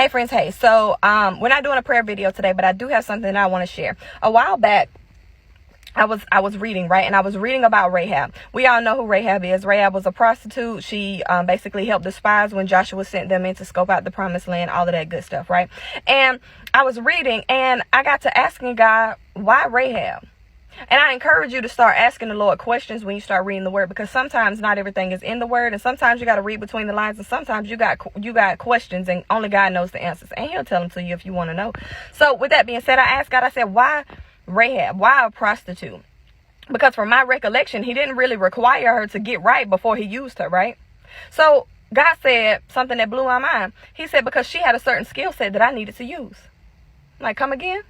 Hey friends, hey. So we're not doing a prayer video today, but I do have something that I want to share. A while back, I was reading, right? And I was reading about Rahab. We all know who Rahab is. Rahab was a prostitute. She basically helped the spies when Joshua sent them in to scope out the promised land, all of that good stuff, right? And I was reading and I got to asking God, why Rahab? And I encourage you to start asking the Lord questions when you start reading the word, because sometimes not everything is in the word, and sometimes you got to read between the lines, and sometimes you got questions and only God knows the answers, and he'll tell them to you if you want to know. So with that being said, I asked God, I said, why Rahab? Why a prostitute? Because from my recollection, he didn't really require her to get right before he used her, right? So God said something that blew my mind. He said, because she had a certain skill set that I needed to use. Like, come again?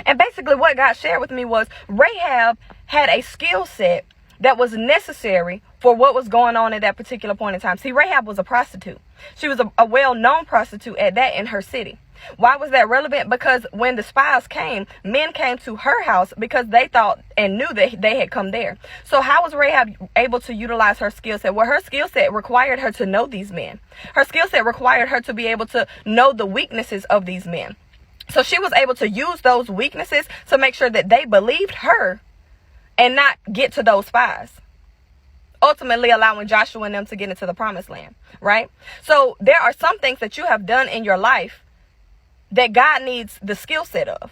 And basically what God shared with me was Rahab had a skill set that was necessary for what was going on at that particular point in time. See, Rahab was a prostitute. She was a well-known prostitute at that in her city. Why was that relevant? Because when the spies came, men came to her house because they thought and knew that they had come there. So how was Rahab able to utilize her skill set? Well, her skill set required her to know these men. Her skill set required her to be able to know the weaknesses of these men. So she was able to use those weaknesses to make sure that they believed her and not get to those spies, ultimately allowing Joshua and them to get into the promised land, right? So there are some things that you have done in your life that God needs the skill set of.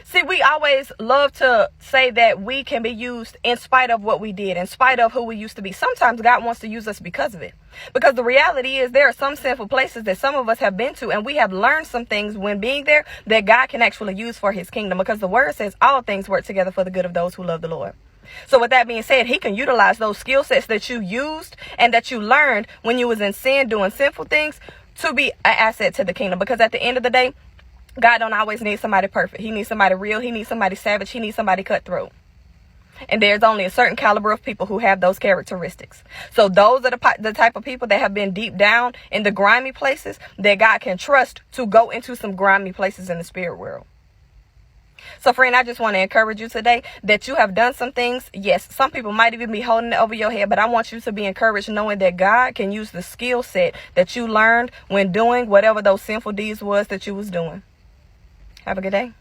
See, we always love to say that we can be used in spite of what we did, in spite of who we used to be. Sometimes God wants to use us because of it. Because the reality is there are some sinful places that some of us have been to, and we have learned some things when being there that God can actually use for his kingdom, because the word says all things work together for the good of those who love the Lord. So with that being said, he can utilize those skill sets that you used and that you learned when you was in sin doing sinful things to be an asset to the kingdom. Because at the end of the day, God don't always need somebody perfect. He needs somebody real. He needs somebody savage. He needs somebody cutthroat. And there's only a certain caliber of people who have those characteristics. So those are the type of people that have been deep down in the grimy places that God can trust to go into some grimy places in the spirit world. So friend, I just want to encourage you today that you have done some things. Yes, some people might even be holding it over your head, but I want you to be encouraged knowing that God can use the skill set that you learned when doing whatever those sinful deeds was that you was doing. Have a good day.